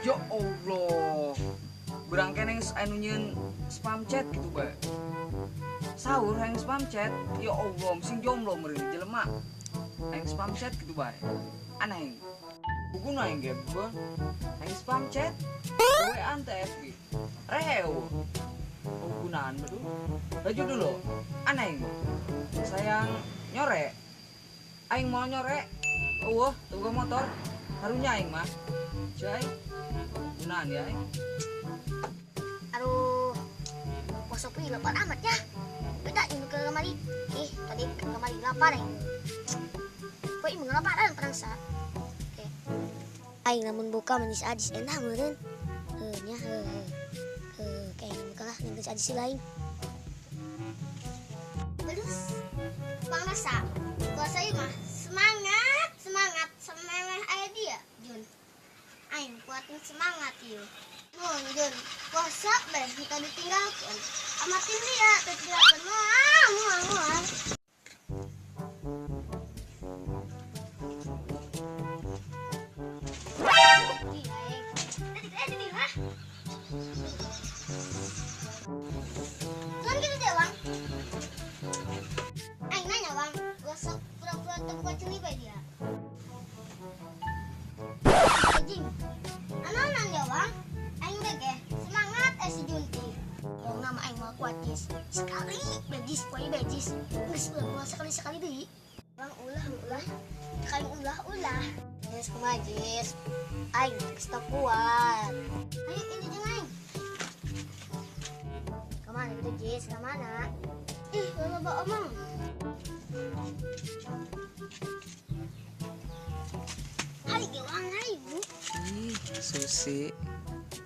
Ya Allah, berang keneng anu nyeun spam chat gitu bae. Sahur yang spam chat, ya Allah, mesin jomblo meureun jelema. Yang spam chat gitu bae. Aneh. Buguna yang game gua. Yang spam chat, gue ante FB. Reheu. Penggunaan betul. Baju dulu. Aneh. Sayang nyore. Aing mau nyore. Tunggu motor. Harunya aing mah. Jai. Gunaan ya. Aduh, Wah Sopi lapar amat ya. Beda ini ke kamari. Tadi ke kamari lapar nih. Kok ini ngelaparan perangsa. Oke. Aing namun buka manis adis enak meureun. Nya kayak buka lah yang adis lain. Terus Bang Nasa, puasa ieu mah semangat aya dia, Jun. Aing kuatin semangat ieu. Jun, puasa beh kita ditinggalkan. Amatin dia, ditinggalkan mual. Tuan gitu deh, Bang. Aing nanya, Bang, gosok pura-pura terbuka celibai dia. Jing, anak-anak ya, Bang. Aing bege, semangat si Junti. Oh, nama aing mau kuat, Jis. Sekali bejis, poe bejis. Geus ulah sekali deui. Bang ulah. Kain ulah. Jis kumaha, Jis? Aing stok kuat. Ayo ini jeung aing. Kemana itu, Jis? Kemana? Ih, loba omong. Hai, gewang hai, Bu. Ih, Susi.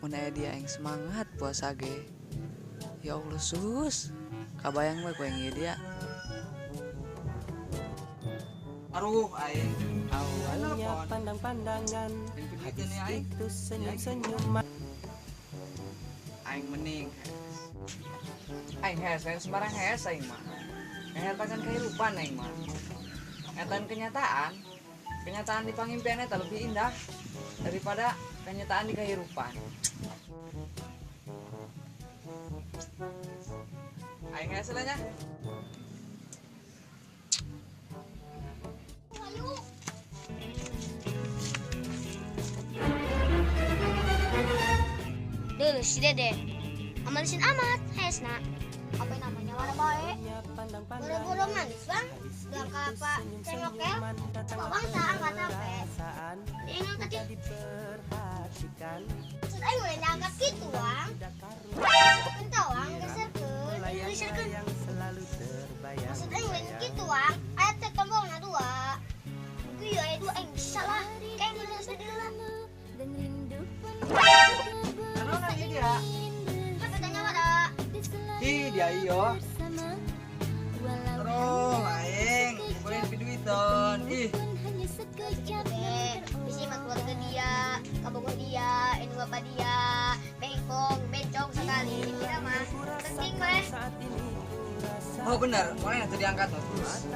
Mun aya dia yang semangat puasa ge. Ya Allah, Sus. Kabayang mah ku yang ieu dia. Aduh, aing. Awalnya pandang-pandangan, Hadis itu senyum-senyuman. Aing mending aing hes sembarang hes aing mah ngehetakan kehidupan aing mah ngetan kenyataan di pangimpian eta lebih indah daripada kenyataan di kehidupan. Aing hes lah nya. Dulu si Dede amalisin amat hesna apa namanya warna bae boro-boro manis Bang gak ke apa sengokel kok bangsa angkat sampai diingat tadi maksud aing udah diangkat gitu Bang entah Bang geserkeun maksud aing udah gitu Bang ayat teh tombolna 2 iya aya 2 aing bisa lah kayak gini sudah dilan Kenapa lagi dia? apa tanya pada Ih, dia iyo. Terus aing poin piduiton. Ih, bisi mah keluarga dia, kabogor dia, ini bapak dia, bencong sekali. Kira mah penting mah. oh benar, mana yang tadi angkat tuh? Terus.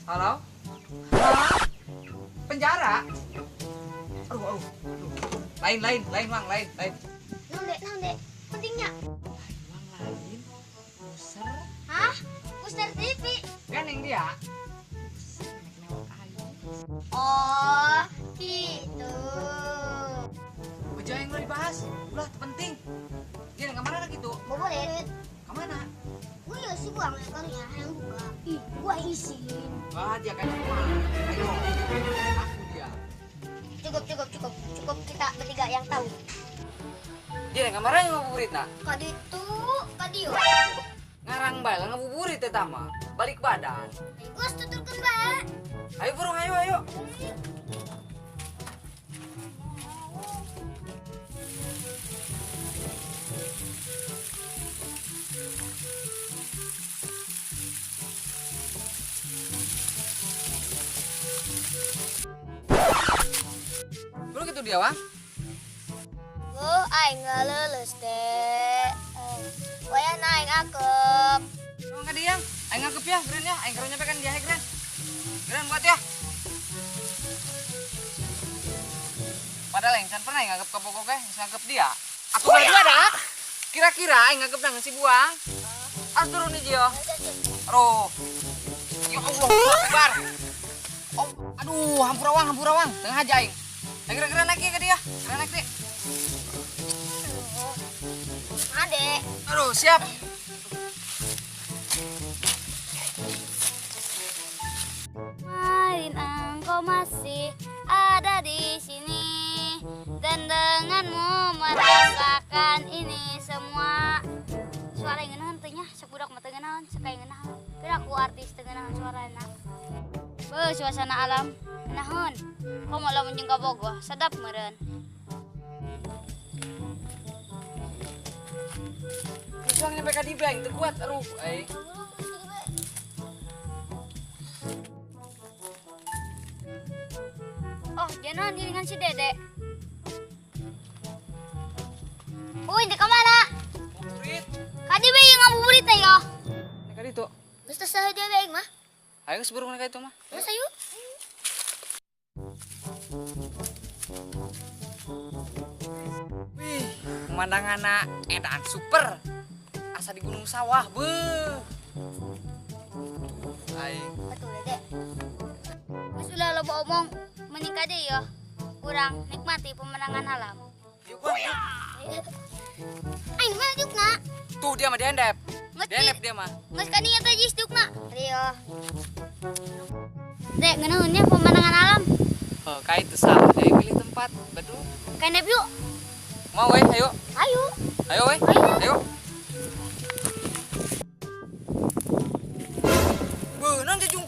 Halo? Penjara? Aduh. Lain, Bang, lain. Naon dek, pentingnya. Bang, lain. User. Hah? Booster TV. Kan yang dia. Oh, gitu. Baju yang lo dibahas, ulah penting. Dia nggak mana gitu. Boleh. Kemana? Gue ya sih buang lekarnya yang buka. Ih, gua isin. Wah, dia kan cuma. Ayo, aku dia. Cukup kita bertiga yang tahu. Dia nggak marah ngabuburit nak. Kadiu. Ngarang bae lah ngabuburit teh tama. Balik badan. Gua tuturkeun bae. Ayo burung, ayo. dia, Wang? Aing ngelulus deh. Wayah aing akep. Emang ka dia? Aing ngangkep ya, Gren ya. Aing karo nyampekan dia, Gren. Gren buat ya. Padahal aing kan pernah aing ngangkep ka Bogor geus ngangkep dia. Aku berdua dah. Kira-kira aing ngangkep nang si buang. Harus turun nih, Jio. Aduh. Ya Allah, Akbar. Oh, aduh, hampura wang. Tengah aja aing. Aing kira-kira naik ya ke dia. Kira naik deh. Adek. Aduh, siap. Kemarin engkau masih ada di sini dan denganmu merasakan ini semua. Suara yang ngeunaheun teh nya sok budak mah teu ngeunaheun, sok kayak ngeunaheun. Keur aku artis teu ngeunaheun suarana. Suasana alam ngeunaheun. Komo lamun jeung ka Bogor, sedap meureun. Juang nyampe ka dieu aing teu kuat. Aduh, aing. Oh, jangan dengan si Dede. Uy, di kemana? Burit. Kadi be yang ngabuburit na yo. Naik ka ditu. Gusto sa dia be mah. Ayo sebelum naik itu mah. Terus ayo. Wih, pemandanganna edan super. Asa di gunung sawah, beuh. Aing. Betul, Dede. Mas ulah loba omong, menikah deh yo. Kurang nikmati pemandangan alam. Yuk, Bang. Aing mah jukna. Tuh dia mah dihendep. Ngerti. Dihendep dia mah. Mas kaninya teh jis jukna. Rio. Dek, ngeunaheunnya pemandangan alam. Oh, kayak itu salah. Ayo pilih tempat. Betul. Kainep yuk. Mau weh, ayo. Ayo. Ayo weh. Ayo. Beuh, non jejung